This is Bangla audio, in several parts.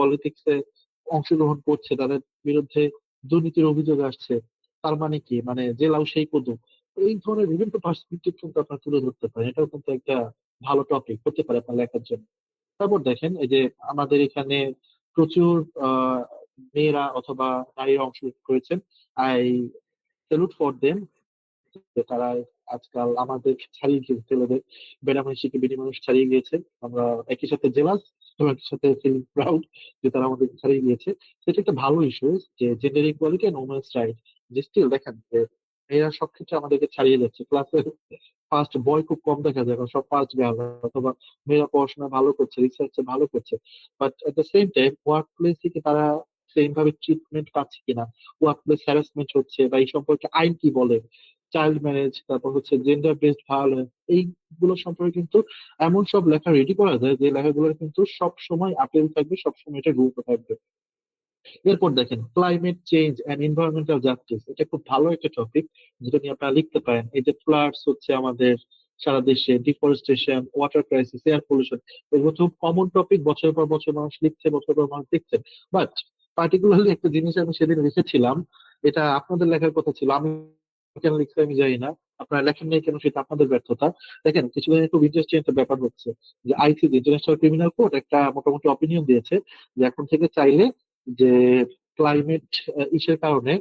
পলিটিক্সে অংশগ্রহণ করছে, তাদের বিরুদ্ধে দুর্নীতির অভিযোগ আসছে, তার মানে কি, মানে যে লাউ সেই কদু। এই ধরনের বিভিন্ন পার্সপেক্টিভ কিন্তু আপনার তুলে ধরতে পারেন, এটাও কিন্তু একটা ভালো টপিক হতে পারে আপনার লেখার জন্য। তারপর দেখেন এই যে আমাদের এখানে প্রচুর আহ মেয়েরা অথবা নারীরা অংশগ্রহণ করেছেন। আই স্যালুট ফর দেম, যে তারা আজকাল আমাদের ছাড়িয়ে গিয়েছে, ছেলেদের বেনারসিকে বেডি মানুষ ছাড়িয়ে গিয়েছে। আমরা একই সাথে জেলাস এবং একই সাথে ফিল প্রাউড যে তারা আমাদের ছাড়িয়ে গিয়েছে। সেটা একটা ভালো ইস্যু, যে gender equality and women's rights. যে স্টিল দেখেন যে মেয়েরা সব ক্ষেত্রে আমাদেরকে ছাড়িয়ে যাচ্ছে। ক্লাসে ফার্স্ট বয় খুব কম দেখা যায়, কারণ সব ফার্স্ট গার্ল, অথবা মেয়েরা পড়াশোনা ভালো করছে, রিসার্চে ভালো করছে, but at the same time work প্লেসে কি তারা সেম ভাবে ট্রিটমেন্ট পাচ্ছে কিনা, ওয়ার্ক প্লেস হ্যারাসমেন্ট হচ্ছে, বা এই সম্পর্কে আইন কি বলে, চাইল্ড ম্যারেজ, তারপর হচ্ছে জেন্ডার বেসড ভায়োলেন্স, এইগুলো সম্পর্কে কিন্তু এমন সব লেখা রেডি করা যায় যে লেখাগুলো কিন্তু সব সময় আপেল থাকবে, সব সময় এটা গুরুত্ব থাকবে। এরপর দেখেন climate change and environmental justice, এটা খুব ভালো একটা টপিক যেটা নিয়ে আপনারা লিখতে পারেন। এই যে ফ্লাডস হচ্ছে আমাদের সারা দেশে, deforestation, water crisis, air pollution, এগুলো খুব কমন টপিক, বছরের পর বছর মানুষ লিখছে, বছর পর মানুষ লিখছে। বাট পার্টিকুলারলি একটা জিনিস আমি সেদিন লিখেছিলাম, এটা আপনাদের লেখার কথা ছিল, আমি কেন লিখছি আমি জানি না, আপনারা লেখেন নাই কেন সেটা আপনাদের ব্যর্থতা। দেখেন কিছুদিন খুব ইন্টারেস্টিং একটা ব্যাপার হচ্ছে যে আইসিজে, ইন্টারন্যাশনাল ক্রিমিনাল কোর্ট, একটা মোটামুটি অপিনিয়ন দিয়েছে যে এখন থেকে চাইলে যে ক্লাইমেট ইসের কারণে,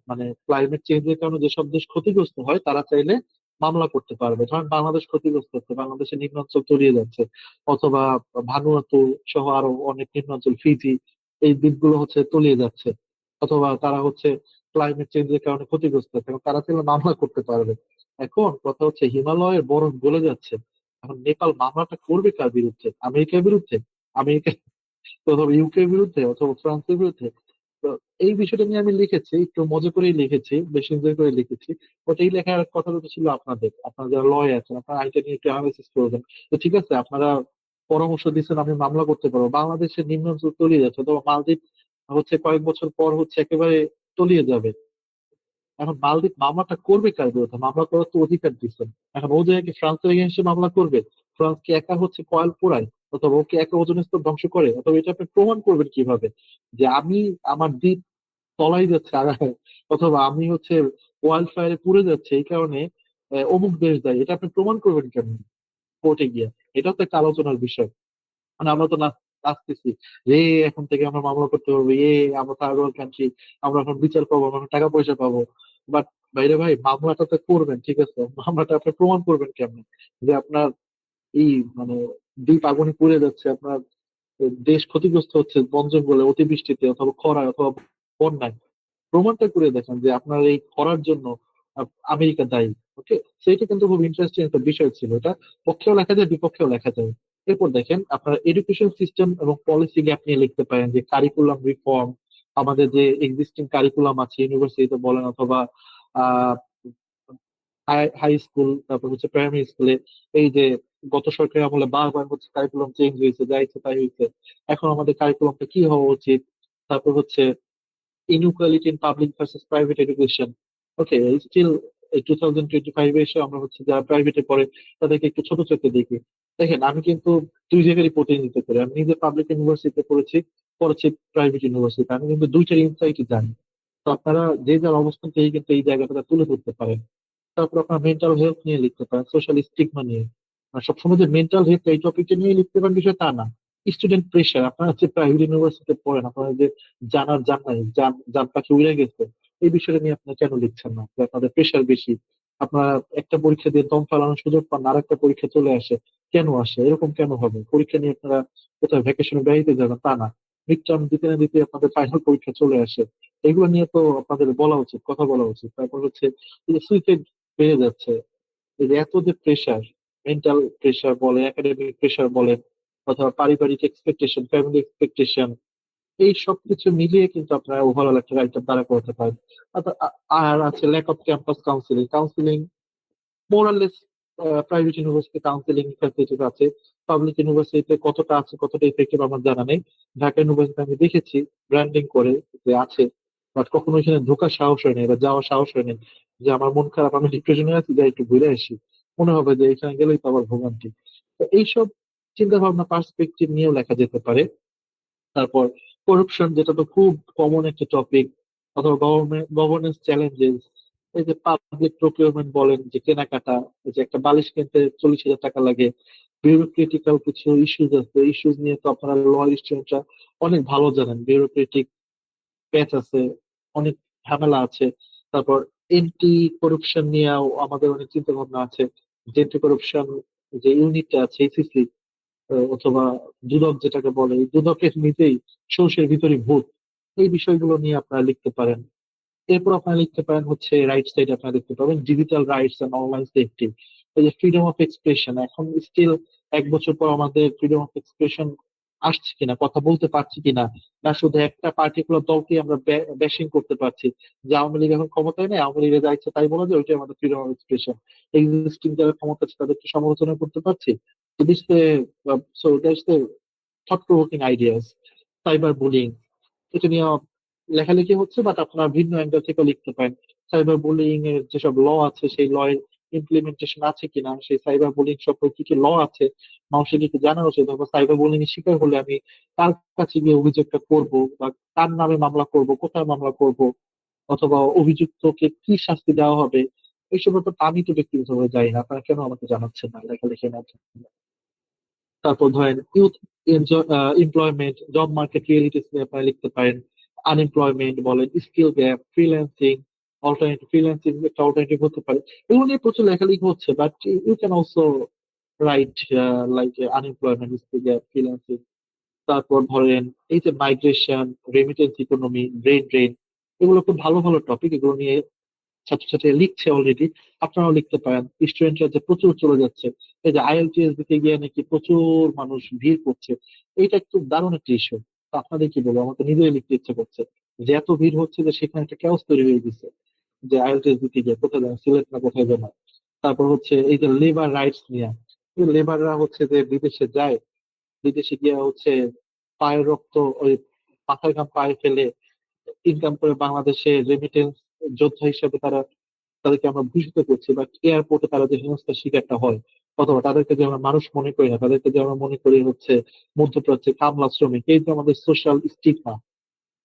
মানে ক্লাইমেট চেঞ্জের কারণে যেসব দেশ ক্ষতিগ্রস্ত হয় তারা চাইলে মামলা করতে পারবে। ধরেন বাংলাদেশ ক্ষতিগ্রস্ত হচ্ছে, বাংলাদেশের নিম্নাঞ্চল তলিয়ে যাচ্ছে, অথবা ভানুয়াতু সহ আরো অনেক নিম্নাঞ্চল, ফিজি, এই দ্বীপগুলো হচ্ছে তলিয়ে যাচ্ছে, অথবা তারা হচ্ছে ক্লাইমেট চেঞ্জের কারণে ক্ষতিগ্রস্ত হচ্ছে, এবং তারা চাইলে মামলা করতে পারবে। এখন কথা হচ্ছে হিমালয়ের বরফ গলে যাচ্ছে, এখন নেপাল মামলাটা করবে কার বিরুদ্ধে? আমেরিকার বিরুদ্ধে? আমেরিকা অথবা ইউকে বিরুদ্ধে, অথবা ফ্রান্সের বিরুদ্ধে? তো এই বিষয়টা নিয়ে আমি লিখেছি, একটু মজা করেই লিখেছি, বেশি এনজয় করে লিখেছি। বাট এই লেখার কথা তো ছিল আপনাদের, আপনারা যারা লয় আছেন, আপনারা আইটা নিয়ে একটু অ্যানালাইসিস করবেন। তো ঠিক আছে, আপনারা পরামর্শ দিচ্ছেন, আমি মামলা করতে পারবো, বাংলাদেশের নিম্নাঞ্চল তলিয়ে যাচ্ছে, অথবা মালদ্বীপ হচ্ছে কয়েক বছর পর হচ্ছে একেবারে তলিয়ে যাবে। এখন মালদ্বীপ মামলাটা করবে কার বিরুদ্ধে? মামলা করার তো অধিকার দিচ্ছেন। এখন ও যে কি ফ্রান্সের এগেইনস্টে মামলা করবে? ফ্রান্স কি একা হচ্ছে কয়েল পোড়ায়, অথবা ওকে একা ওজন স্তর ধ্বংস করে? অথবা এটা আপনি প্রমাণ করবেন কিভাবে যে আমি, আমার দ্বীপ তলাই যাচ্ছে আগায়, অথবা আমি হচ্ছে ওয়াইল্ড ফায়ারে পুড়ে যাচ্ছে এই কারণে অমুক দেশ দায়ী? এটা আপনি প্রমাণ করবেন কেমন কোর্টে গিয়া? এটাও তো একটা আলোচনার বিষয়। মানে আমরা তো নাচতেছি যে এখন থেকে আমরা মামলা করতে পারবো, আমরা থার্ড ওয়ার্ল্ড কান্ট্রি, আমরা এখন বিচার পাবো, আমরা এখন টাকা পয়সা পাবো। বাট বাইরে ভাই, মামলাটা তো করবেন, ঠিক আছে, মামলাটা আপনি প্রমাণ করবেন কেমন যে আপনার এই, মানে দ্বীপ আগুনে পুড়ে যাচ্ছে, আপনার দেশ ক্ষতিগ্রস্ত হচ্ছে বন জঙ্গলে, অতিবৃষ্টিতে, অথবা খরায়, অথবা বন্যায়? প্রমাণটা করে দেখেন যে আপনার এই করার জন্য আমেরিকা দায়ী। ওকে, সেইটা কিন্তু খুব ইন্টারেস্টিং একটা বিষয় ছিল, এটা পক্ষেও লেখা যায়, বিপক্ষেও লেখা যায়। এরপর দেখেন আপনার এডুকেশন সিস্টেম এবং পলিসি গ্যাপ নিয়ে লিখতে পারেন, যে কারিকুলাম রিফর্ম, আমাদের যে এক্সিস্টিং কারিকুলাম আছে ইউনিভার্সিটিতে বলেন, অথবা আহ হাই স্কুল, তারপর হচ্ছে প্রাইমারি স্কুলে, এই যে গত সরকারি আমলে বারবার হচ্ছে কারিকুলাম চেঞ্জ হয়েছে, যা ইচ্ছে তাই হয়েছে। এখন আমাদের কারিকুলামটা কি হওয়া উচিত? তারপর হচ্ছে inequality in public versus private education. Okay, still এই 2025 এসে আমরা হচ্ছে যারা প্রাইভেটে পড়ে তাদেরকে একটু ছোট চোখে দেখি। দেখেন আমি কিন্তু দুই জায়গারই প্রতিনিধিত্ব করি, আমি নিজে পাবলিক ইউনিভার্সিটিতে পড়েছি, পড়েছি প্রাইভেট ইউনিভার্সিটি, আমি কিন্তু দুইটার ইনসাইটই জানি। তো আপনারা যে যার অবস্থান থেকে কিন্তু এই জায়গাটা তুলে ধরতে পারেন। তারপর আপনার মেন্টাল হেলথ নিয়ে লিখতে পারেন, সোশ্যাল স্টিগমা নিয়ে। আর সবসময় যে মেন্টাল হেলথ এই টপিকটা নিয়ে লিখতে পারেন বিষয় তা না। স্টুডেন্ট প্রেশার, আপনারা যে প্রাইভেট ইউনিভার্সিটিতে পড়েন, আপনারা যে জানার জান নাই, জান পাখি উড়ে গেছে, এই বিষয়টা নিয়ে আপনারা কেন লিখছেন না? যে আপনাদের প্রেশার বেশি, আপনারা একটা পরীক্ষা দিয়ে দম ফেলানোর সুযোগ পান, আর একটা পরীক্ষা চলে আসে, কেন আসে? এরকম কেন হবে? পরীক্ষা নিয়ে আপনারা কোথাও ভ্যাকেশনে বেড়াইতে যাবেন তা না, মিড টার্ম দিতে না দিতে আপনাদের ফাইনাল পরীক্ষা চলে আসে। এগুলো নিয়ে তো আপনাদের বলা উচিত, কথা বলা উচিত। তারপর হচ্ছে এই যে সুইসাইড বেড়ে যাচ্ছে, এই যে এত যে প্রেশার, মেন্টাল প্রেশার বলেন, একাডেমিক প্রেশার বলেন, অথবা পারিবারিক এক্সপেকটেশন, ফ্যামিলি এক্সপেকটেশন, এই সবকিছু মিলিয়ে কিন্তু আপনারা ওভারঅল একটা রাইটার দ্বারা করতে পারেন। আর আছে lack of campus counselling. Counselling মোরালেস প্রাইভেট ইউনিভার্সিটি কাউন্সিলিং ফ্যাসিলিটিস আছে, পাবলিক ইউনিভার্সিটিতে কতটা আছে, কতটা ইফেক্টিভ আমার জানা নেই। ঢাকা ইউনিভার্সিটি আমি দেখেছি ব্র্যান্ডিং করে যে আছে, বাট কখনো এখানে ঢোকার সাহস হয়নি বা যাওয়ার সাহস হয়নি, যে আমার মন খারাপ, আমি ডিপ্রেশনে আছি, যাই একটু ঘুরে আসি, মনে হবে যে এখানে গেলেই তো আবার ভোগান্তি। তো এইসব চিন্তা ভাবনা পার্সপেক্টিভ নিয়েও লেখা যেতে পারে। তারপর করাপশন, যেটা তো খুব কমন একটা টপিক, অথবা গভর্নেন্স চ্যালেঞ্জেস। এই যে পাবলিক প্রকিউরমেন্ট বলেন, যে কেনাকাটা, এই যে একটা বালিশ কিনতে 40,000 টাকা লাগে, বিউরোক্রেটিক্যাল কিছু ইস্যুজ আছে, ইস্যুজ নিয়ে তো আপনারা ল স্টুডেন্টরা অনেক ভালো জানেন। বিউরোক্রেটিক প্যাচ আছে, অনেক ঝামেলা আছে। তারপর এন্টি করাপশন নিয়েও আমাদের অনেক চিন্তা ভাবনা আছে। যে এন্টি করাপশন যে ইউনিটটা আছে, এসিসি, অথবা দুদক যেটাকে বলে, এই দুদকের নিচেই সর্ষের ভিতরে ভূত। এই বিষয়গুলো নিয়ে আপনারা লিখতে পারেন। এরপর আপনারা লিখতে পারেন হচ্ছে রাইট সাইড, আপনারা দেখতে পাবেন digital rights and online safety. এই যে ফ্রিডম অফ এক্সপ্রেশন, এখন স্টিল 1 বছর পর আমাদের ফ্রিডম অফ এক্সপ্রেশন আসছে কিনা, কথা বলতে পারছি কিনা, না শুধু একটা পার্টিকুলার দলকে আমরা ব্যাশিং করতে পারছি, যে আওয়ামী লীগ এখন ক্ষমতায় নেই, আওয়ামী লীগে যা ইচ্ছে তাই বলা যায়, ওইটাই আমাদের ফ্রিডম অফ এক্সপ্রেশন। এক্সিস্টিং যারা ক্ষমতা আছে তাদেরকে সমালোচনা করতে পারছি। তো this so that's the thought provoking ideas. Cyber bullying, এটা নিয়ে লেখালেখি হচ্ছে, বাট আপনারা ভিন্ন অ্যাঙ্গেল থেকে লিখতে পারেন। সাইবার বুলিং এর যেসব ল আছে, সেই ল এর ইমপ্লিমেন্টেশন আছে কিনা, সেই সাইবার বুলিং সম্পর্কে কি কি ল আছে, মানুষের কি জানা উচিত, অথবা সাইবার বুলিং এর শিকার হলে আমি কার কাছে গিয়ে অভিযোগটা করব, বা কার নামে মামলা করব, কোথায় মামলা করব, অথবা অভিযুক্তকে কি শাস্তি দেওয়া হবে। এইসব ব্যাপারে আমি তো ব্যক্তিগতভাবে জানি না, আপনারা কেন আমাকে জানাচ্ছেন না লেখালেখির মাধ্যমে? তারপর ধরেন youth employment, job market realities নিয়ে আপনারা লিখতে পারেন। আনএমপ্লয়মেন্ট বলেন, skill gap, freelancing, alternative, freelancing একটা অল্টারনেটিভ হতে পারে। এগুলো নিয়ে প্রচুর লেখালেখি হচ্ছে, but you can also write like unemployment, skill gap, freelancing. তারপর ধরেন এই যে migration, remittance economy, brain drain, এগুলো খুব ভালো ভালো টপিক। এগুলো নিয়ে ছাত্রছাত্রীরা লিখছে অলরেডি, আপনারাও লিখতে পারেন। স্টুডেন্টরা যে প্রচুর চলে যাচ্ছে, এই যে আইএলটিএস দিতে গিয়ে নাকি প্রচুর মানুষ ভিড় করছে, এইটা একটু দারুণ একটা ইস্যু। তো আপনাদের কি বলবো, আমাকে নিজেই লিখতে ইচ্ছে করছে যে এত ভিড় হচ্ছে, যে সেখানে একটা কেওস তৈরি হয়ে গেছে, যে আইএলটিএস দিতে গিয়ে কোথায় যাবে, সিলেট না কোথায় যাবে। তারপর হচ্ছে এই যে লেবার রাইটস নিয়ে, লেবাররা হচ্ছে যে বিদেশে যায়, বিদেশে গিয়ে হচ্ছে পায়ের রক্ত, ওই মাথার ঘাম পায়ে ফেলে ইনকাম করে বাংলাদেশে রেমিটেন্স যোদ্ধা হিসেবে তারা, তাদেরকে আমরা ভূষিত করছি, বা এয়ারপোর্টে তারা যে হেনস্থার শিকারটা হয়, অথবা তাদেরকে যে আমরা মানুষ মনে করি না, তাদেরকে যে আমরা মনে করি হচ্ছে মধ্যপ্রাচ্যে কামলা শ্রমিক, এই যে আমাদের সোশ্যাল স্টিগমা,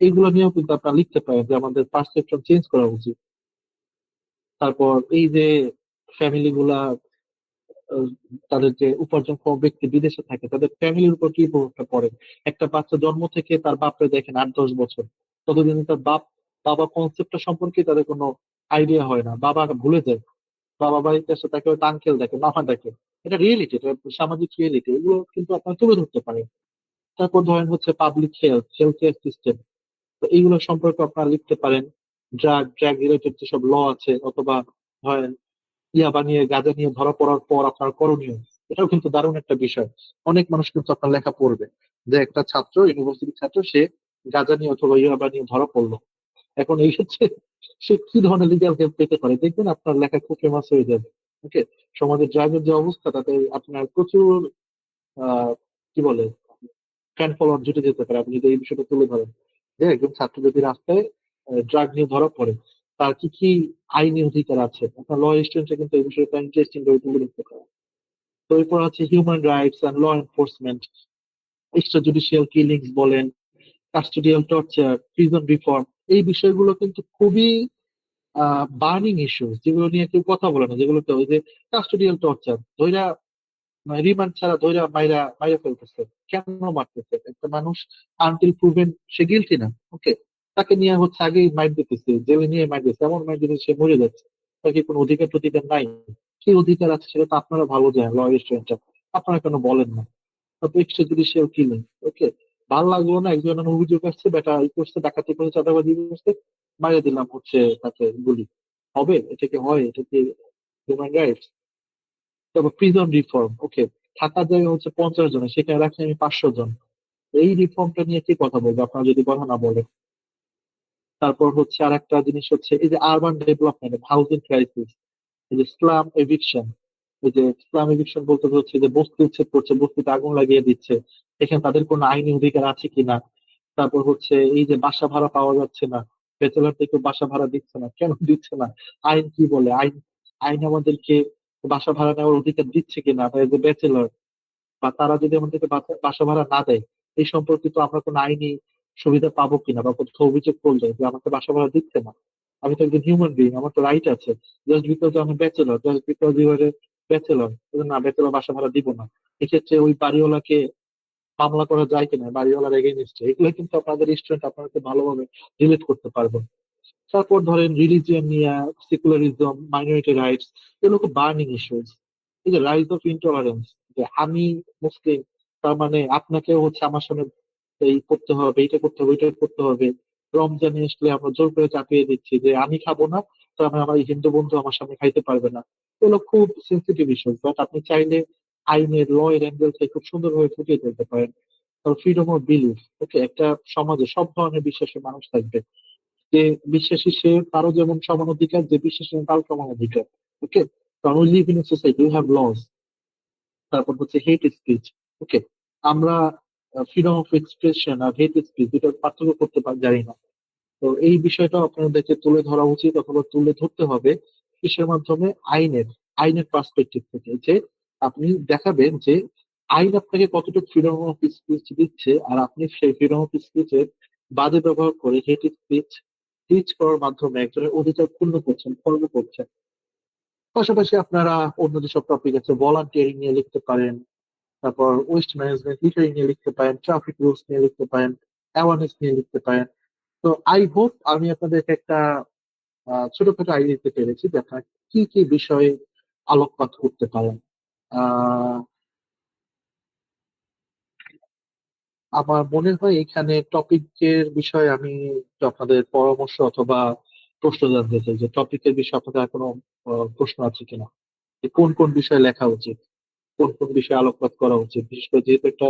এইগুলো নিয়েও কিন্তু আপনারা লিখতে পারেন যে আমাদের পারসেপশন চেঞ্জ করা উচিত। তারপর এই যে ফ্যামিলি গুলা, আহ, তাদের যে উপার্জনক্ষম ব্যক্তি বিদেশে থাকে, তাদের ফ্যামিলির উপর কি প্রভাবটা পড়ে। একটা বাচ্চা জন্ম থেকে তার বাপরে দেখেন 8-10 বছর, ততদিন তার বাবা কনসেপ্টটা সম্পর্কে তাদের কোনো আইডিয়া হয় না, বাবা ভুলে যায়। বাবা বাড়িতে আসে তাকে হয়তো আঙ্কেল ডাকে, মামা ডাকে। এটা রিয়েলিটি, এটা সামাজিক রিয়েলিটি, এগুলো কিন্তু আপনারা তুলে ধরতে পারেন। তারপর ধরেন হচ্ছে public health, health care system, তো এইগুলো সম্পর্কে আপনারা লিখতে পারেন। ড্রাগ রিলেটেড যেসব ল আছে, অথবা ধরেন ইয়াবা নিয়ে, গাঁজা নিয়ে ধরা পড়ার পর আপনার করণীয়, এটাও কিন্তু দারুণ একটা বিষয়। অনেক মানুষ কিন্তু আপনার লেখা পড়বে, যে একটা ছাত্র, ইউনিভার্সিটির ছাত্র, সে গাঁজা নিয়ে অথবা ইয়াবা নিয়ে ধরা পড়লো, এখন এই হচ্ছে সে কি ধরনের লিগ্যাল হেল্প পেতে পারে, দেখবেন আপনার লেখা খুব ফেমাস হয়ে যাবে। ওকে, সমাজের ড্রাগের যে অবস্থা, তাতে আপনার প্রচুর আহ কি বলে ফ্যান ফলোয়ার জুটে যেতে পারে, আপনি যদি এই বিষয়টা তুলে ধরেন, যে একজন ছাত্র যদি রাস্তায় ড্রাগ নিয়ে ধরা পড়ে, তার কি কি আইনি অধিকার আছে, আপনার ল স্টুডেন্টরা কিন্তু এই বিষয়টা ইন্টারেস্টিং ভাবে তুলে ধরতে পারে। তো এরপর আছে human rights and law enforcement, extra judicial killings বলেন, কাস্টোডিয়াল টর্চার, প্রিজন রিফর্ম। এই বিষয়গুলো কিন্তু খুবই বার্নিং ইস্যু, যেগুলো নিয়ে কেউ কথা বলে না, যেগুলোতে ওই যে কাস্টোডিয়াল টর্চার, ধইরা রিমান্ড ছাড়া ধইরা মাইরা মাইরা ফেলতেছে। কেন মারতেছে একটা মানুষ? আনটিল প্রুভেন সে গিলটি না। ওকে, তাকে নিয়ে হচ্ছে আগেই মাইর দিতেছে, জেলে নিয়ে মাইর দিচ্ছে, এমন মাইর দিতে সে মরে যাচ্ছে। তার কি কোনো অধিকার টধিকার নাই? কি অধিকার আছে সেটা তো আপনারা ভালো জানেন, ল স্টুডেন্টরা। আপনারা কেন বলেন না? তারপর এক্সট্রা জুডিশিয়াল কিলিং। ওকে, ভাল লাগলো না, একজন অভিযোগ আসছে, বেটা ই করছে, ডাকাতি করে, চাঁদাবাজি করছে, মারিয়ে দিলাম হচ্ছে তাকে গুলি। হবে? এটা কি হয়? এটা কি হিউম্যান রাইটস? তারপর প্রিজন রিফর্ম। ওকে, থাকার জায়গা হচ্ছে 50 জন, সেখানে রাখি আমি 500 জন। এই রিফর্মটা নিয়ে কি কথা বলবো আপনারা যদি কথা না বলেন? তারপর হচ্ছে আর একটা জিনিস হচ্ছে এই যে আরবান ডেভেলপমেন্ট, হাউজিং ক্রাইসিস, এই যে স্লাম এভিকশন। এই যে স্লাম এভিকশন বলতে হচ্ছে যে বস্তি উচ্ছেদ করছে, বস্তিতে আগুন লাগিয়ে দিচ্ছে, এখানে তাদের কোনো আইনি অধিকার আছে কিনা। তারপর হচ্ছে এই যে বাসা ভাড়া পাওয়া যাচ্ছে না, ব্যাচেলার থেকে বাসা ভাড়া দিচ্ছে না, কেন দিচ্ছে না? আইন কি বলে? আইন আইন আমাদেরকে বাসা ভাড়া নেওয়ার অধিকার দিচ্ছে কিনা, বা এই যে ব্যাচেলার, বা তারা যদি আমাদেরকে বাসা ভাড়া না দেয়, এই সম্পর্কিত আমরা কোনো আইনি সুবিধা পাবো কিনা বা কোথাও অভিযোগ করলে যে আমাকে বাসা ভাড়া দিচ্ছে না। আমি তো একজন হিউম্যান বিং, আমার তো রাইট আছে। জাস্ট বিকজ আমি bachelor, just because you are bachelor, না ব্যাচেলর বাসা ভাড়া দিব না, এক্ষেত্রে ওই বাড়িওয়ালাকে মামলা করা যায় কিনা বাড়িওয়ালার এগেইনস্টে, এগুলো কিন্তু আপনাদের স্টুডেন্ট আপনারা খুব ভালোভাবে রিলেট করতে পারবেন। তারপর ধরেন রিলিজিয়ন নিয়ে, সেকুলারিজম, মাইনরিটি রাইটস, এগুলো খুব বার্নিং ইস্যুস। এই যে রাইজ অফ ইন্টলারেন্স, যে আমি মুসলিম, তার মানে আপনাকেও হচ্ছে আমার সামনে এই করতে হবে, এইটা করতে হবে, ওইটা করতে হবে। রমজানে আসলে আমরা জোর করে চাপিয়ে দিচ্ছি যে আমি খাবো না, তার মানে আমার এই হিন্দু বন্ধু আমার সামনে খাইতে পারবে না। এগুলো খুব সেন্সিটিভ ইস্যু, বাট আপনি চাইলে আইনের ল এর অ্যাঙ্গেল থেকে খুব সুন্দরভাবে ফুটিয়ে তুলতে পারেন। ফ্রিডম অফ বিলিফ, ওকে, একটা সমাজে সব ধরনের বিশ্বাসের মানুষ থাকবে। যে বিশ্বাসী সে, তারও যেমন সমান অধিকার, যে বিশ্বাসী নেই তারও সমান অধিকার। ওকে, কারণ we live in society, we have laws. তারপর হচ্ছে হেট স্পিচ। ওকে, আমরা ফ্রিডম অফ এক্সপ্রেশন আর হেট স্পিচ দুটোর পার্থক্য করতে জানি না। তো এই বিষয়টা আপনাদেরকে তুলে ধরা উচিত, অথবা তুলে ধরতে হবে কিসের মাধ্যমে, আইনের আইনের পার্সপেক্টিভ থেকে, যে আপনি দেখাবেন যে আইন আপনাকে কতটুকু ফ্রিডম অফ স্পিচ দিচ্ছে, আর আপনি সেই ফ্রিডম অফ স্পিচের বাজে ব্যবহার করে হেট স্পিচ টিচ করার মাধ্যমে একজনের অধিকার ক্ষুণ্ণ করছেন, খর্ব করছেন। পাশাপাশি আপনারা অন্য যেসব টপিক আছে, ভলান্টিয়ারিং নিয়ে লিখতে পারেন, তারপর ওয়েস্ট ম্যানেজমেন্ট লিটারি নিয়ে লিখতে পারেন, ট্রাফিক রুলস নিয়ে লিখতে পারেন, অ্যাওয়ারনেস নিয়ে লিখতে পারেন। তো আই হোপ আমি আপনাদেরকে একটা ছোটখাটো আইডিয়া দিতে পেরেছি যে আপনারা কি কি বিষয়ে আলোকপাত করতে পারেন। আহ আমার মনে হয় এখানে টপিকের বিষয়ে আমি একটু আপনাদের পরামর্শ অথবা প্রশ্ন জানতে চাই, যে টপিকের বিষয়ে আপনাদের আর কোনো প্রশ্ন আছে কিনা, যে কোন কোন বিষয়ে লেখা উচিত, কোন কোন বিষয়ে আলোকপাত করা উচিত, বিশেষ করে যেহেতু একটা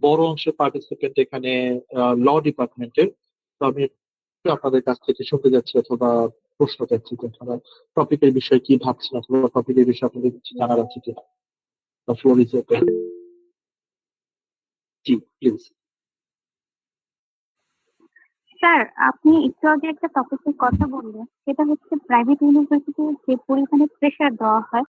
বড় অংশের পার্টিসিপেন্ট এখানে ল ডিপার্টমেন্টের। তো আমি একটু আপনাদের কাছ থেকে শুনতে যাচ্ছি, অথবা প্রশ্ন চাচ্ছি যে আপনারা টপিকের বিষয়ে কি ভাবছেন, অথবা টপিকের বিষয়ে আপনাদের কিছু জানার আছে কিনা। The floor is open. G, please. Sir, আপনি একটু আগে একটা টপিকের কথা বললেন, সেটা হচ্ছে প্রাইভেট ইউনিভার্সিটির যে পরিমাণে প্রেশার দেওয়া হয়